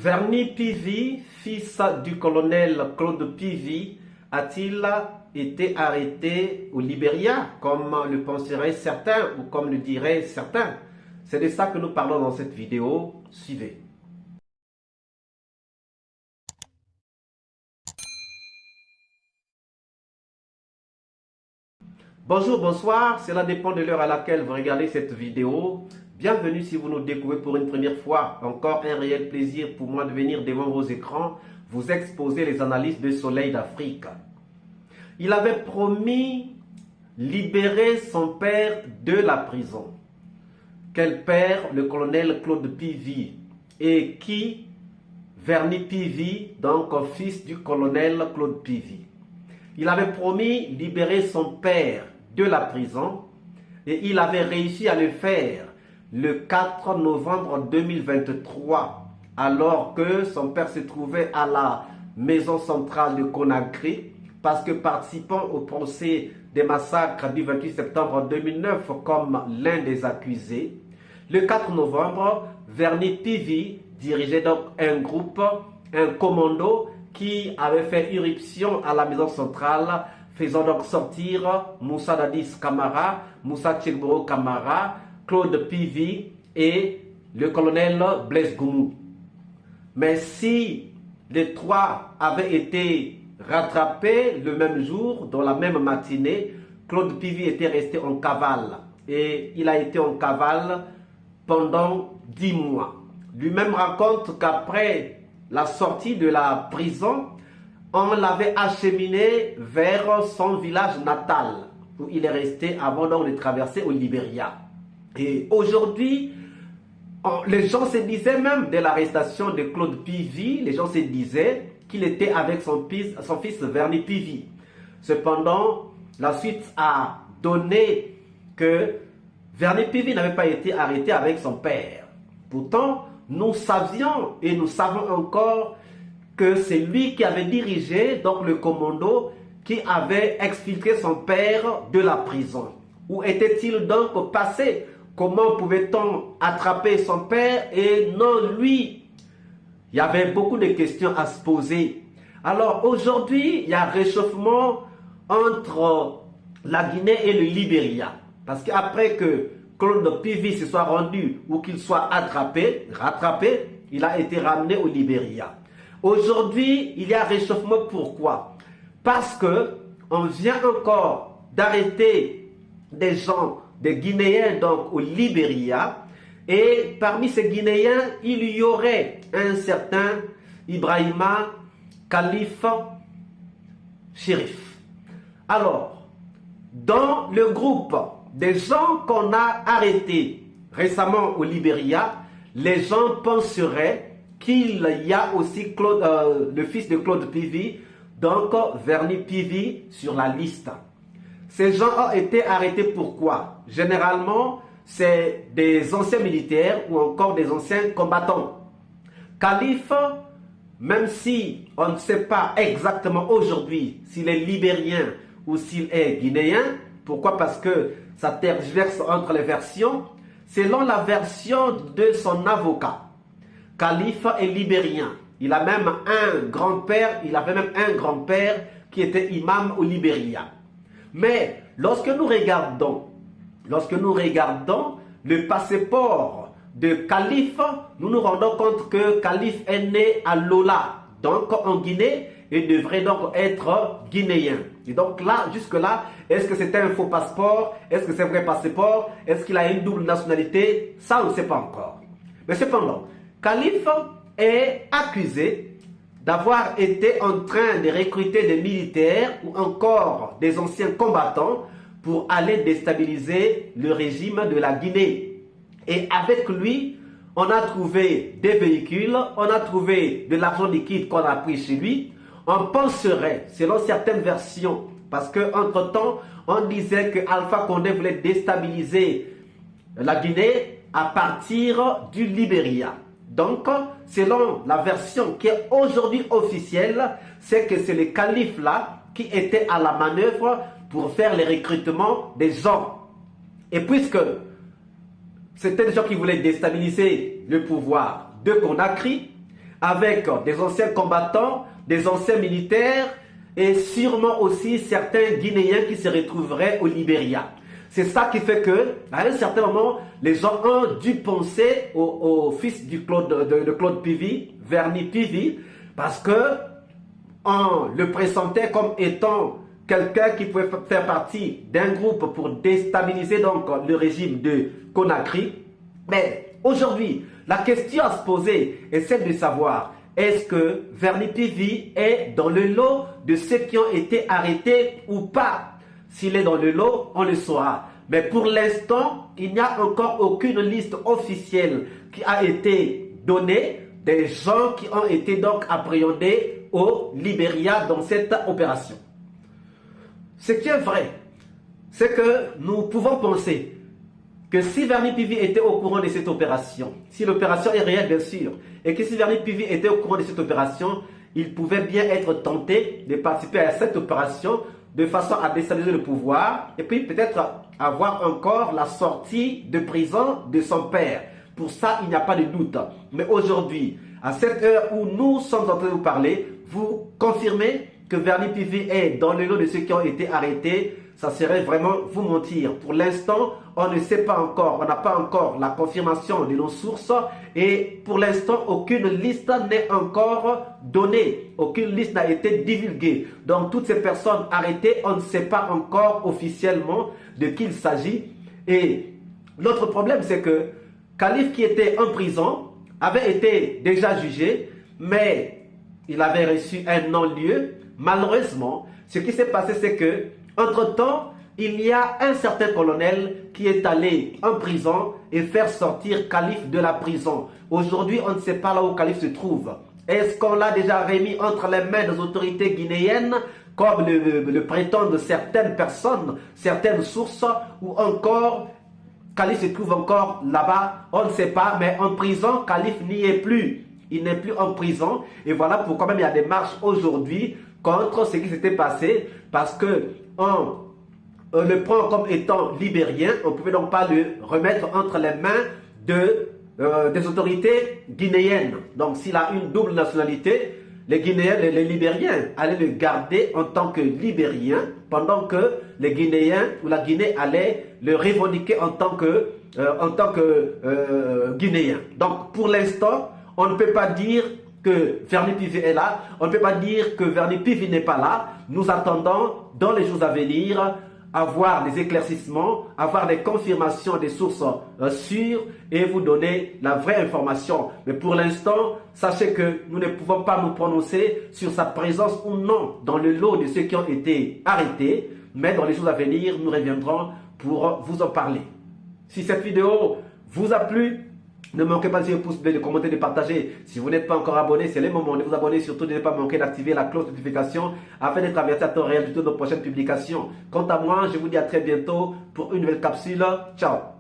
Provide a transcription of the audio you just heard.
Verny Pivi, fils du colonel Claude Pivi, a-t-il été arrêté au Libéria, comme le penseraient certains ou comme le diraient certains? C'est de ça que nous parlons dans cette vidéo. Suivez. Bonjour, bonsoir, cela dépend de l'heure à laquelle vous regardez cette vidéo. Bienvenue si vous nous découvrez pour une première fois. Encore un réel plaisir pour moi de venir devant vos écrans vous exposer les analyses de Soleil d'Afrique. Il avait promis libérer son père de la prison. Quel père? Le colonel Claude Pivi. Et qui? Verny Pivi, donc fils du colonel Claude Pivi. Il avait promis libérer son père de la prison et il avait réussi à le faire le 4 novembre 2023 alors que son père se trouvait à la maison centrale de Conakry parce que participant au procès des massacres du 28 septembre 2009 comme l'un des accusés. Le 4 novembre, Verny Pivi dirigeait donc un groupe, un commando qui avait fait irruption à la maison centrale, faisant donc sortir Moussa Dadis Camara, Moussa Tchegboro Camara, Claude Pivi et le colonel Blaise Goumou. Mais si les trois avaient été rattrapés le même jour, dans la même matinée, Claude Pivi était resté en cavale. Et il a été en cavale pendant 10 mois. Lui-même raconte qu'après la sortie de la prison, on l'avait acheminé vers son village natal, où il est resté avant donc de traverser au Libéria. Et aujourd'hui, les gens se disaient même de l'arrestation de Claude Pivi, les gens se disaient qu'il était avec son fils Verny Pivi. Cependant, la suite a donné que Verny Pivi n'avait pas été arrêté avec son père. Pourtant, nous savions et nous savons encore que c'est lui qui avait dirigé donc le commando qui avait exfiltré son père de la prison. Où était-il donc passé? Comment pouvait-on attraper son père et non lui? Il y avait beaucoup de questions à se poser. Alors aujourd'hui, il y a un réchauffement entre la Guinée et le Libéria. Parce qu'après que Claude Pivi se soit rendu ou qu'il soit rattrapé, il a été ramené au Libéria. Aujourd'hui, il y a un réchauffement. Pourquoi? Parce que on vient encore d'arrêter des gens, des Guinéens donc au Libéria. Et parmi ces Guinéens, il y aurait un certain Ibrahima Khalifa Chérif. Alors, dans le groupe des gens qu'on a arrêtés récemment au Libéria, les gens penseraient qu'il y a aussi le fils de Claude Pivi, donc Verny Pivi, sur la liste. Ces gens ont été arrêtés pourquoi? Généralement, c'est des anciens militaires ou encore des anciens combattants. Khalifa, même si on ne sait pas exactement aujourd'hui s'il est libérien ou s'il est guinéen, pourquoi? Parce que ça tergiverse entre les versions. Selon la version de son avocat, Khalifa est libérien. Il a même un grand-père, il avait même un grand-père qui était imam au Libéria. Mais lorsque nous regardons le passeport de Khalifa, nous nous rendons compte que Khalifa est né à Lola, donc en Guinée, et devrait donc être guinéen. Et donc là, jusque-là, est-ce que c'était un faux passeport? Est-ce que c'est un vrai passeport? Est-ce qu'il a une double nationalité? Ça, on ne sait pas encore. Mais cependant, Khalifa est accusé d'avoir été en train de recruter des militaires ou encore des anciens combattants pour aller déstabiliser le régime de la Guinée. Et avec lui, on a trouvé des véhicules, on a trouvé de l'argent liquide qu'on a pris chez lui. On penserait, selon certaines versions, parce qu'entre-temps, on disait que Alpha Condé voulait déstabiliser la Guinée à partir du Libéria. Donc, selon la version qui est aujourd'hui officielle, c'est que c'est le calife là qui était à la manœuvre pour faire les recrutements des gens. Et puisque c'était des gens qui voulaient déstabiliser le pouvoir de Conakry, avec des anciens combattants, des anciens militaires et sûrement aussi certains Guinéens qui se retrouveraient au Libéria. C'est ça qui fait que, à un certain moment, les gens ont dû penser au fils de Claude Pivy, Verny Pivy, parce que on le présentait comme étant quelqu'un qui pouvait faire partie d'un groupe pour déstabiliser donc le régime de Conakry. Mais aujourd'hui, la question à se poser est celle de savoir, est-ce que Verny Pivy est dans le lot de ceux qui ont été arrêtés ou pas? S'il est dans le lot, on le saura. Mais pour l'instant, il n'y a encore aucune liste officielle qui a été donnée des gens qui ont été donc appréhendés au Libéria dans cette opération. Ce qui est vrai, c'est que nous pouvons penser que si Verny Pivy était au courant de cette opération, si l'opération est réelle bien sûr, et que si Verny Pivy était au courant de cette opération, il pouvait bien être tenté de participer à cette opération de façon à déstabiliser le pouvoir et puis peut-être avoir encore la sortie de prison de son père. Pour ça, il n'y a pas de doute. Mais aujourd'hui, à cette heure où nous sommes en train de vous parler, vous confirmez que Verny Pivy est dans le lot de ceux qui ont été arrêtés. Ça serait vraiment vous mentir. Pour l'instant, on ne sait pas encore, on n'a pas encore la confirmation de nos sources et pour l'instant, aucune liste n'est encore donnée, aucune liste n'a été divulguée. Donc, toutes ces personnes arrêtées, on ne sait pas encore officiellement de qui il s'agit. Et l'autre problème, c'est que Khalif qui était en prison avait été déjà jugé, mais il avait reçu un non-lieu. Malheureusement, ce qui s'est passé, c'est que entre-temps, il y a un certain colonel qui est allé en prison et faire sortir Khalif de la prison. Aujourd'hui, on ne sait pas là où Khalif se trouve. Est-ce qu'on l'a déjà remis entre les mains des autorités guinéennes, comme le prétendent certaines personnes, certaines sources, ou encore Khalif se trouve encore là-bas? On ne sait pas, mais en prison, Khalif n'y est plus. Il n'est plus en prison. Et voilà pourquoi même il y a des marches aujourd'hui contre ce qui s'était passé, parce que on le prend comme étant libérien, on ne pouvait donc pas le remettre entre les mains des autorités guinéennes. Donc s'il a une double nationalité, les Guinéens, les Libériens allaient le garder en tant que Libérien, pendant que les Guinéens ou la Guinée allait le revendiquer en tant que Guinéen. Donc pour l'instant, on ne peut pas dire que Verny Pivy est là, on ne peut pas dire que Verny Pivy n'est pas là. Nous attendons dans les jours à venir avoir des éclaircissements, avoir des confirmations des sources sûres et vous donner la vraie information. Mais pour l'instant, sachez que nous ne pouvons pas nous prononcer sur sa présence ou non dans le lot de ceux qui ont été arrêtés. Mais dans les jours à venir, nous reviendrons pour vous en parler. Si cette vidéo vous a plu, ne manquez pas de pouce bleu, de commenter, de partager. Si vous n'êtes pas encore abonné, c'est le moment de vous abonner. Surtout, ne pas manquer d'activer la cloche de notification afin d'être averti à temps réel de toutes nos prochaines publications. Quant à moi, je vous dis à très bientôt pour une nouvelle capsule. Ciao!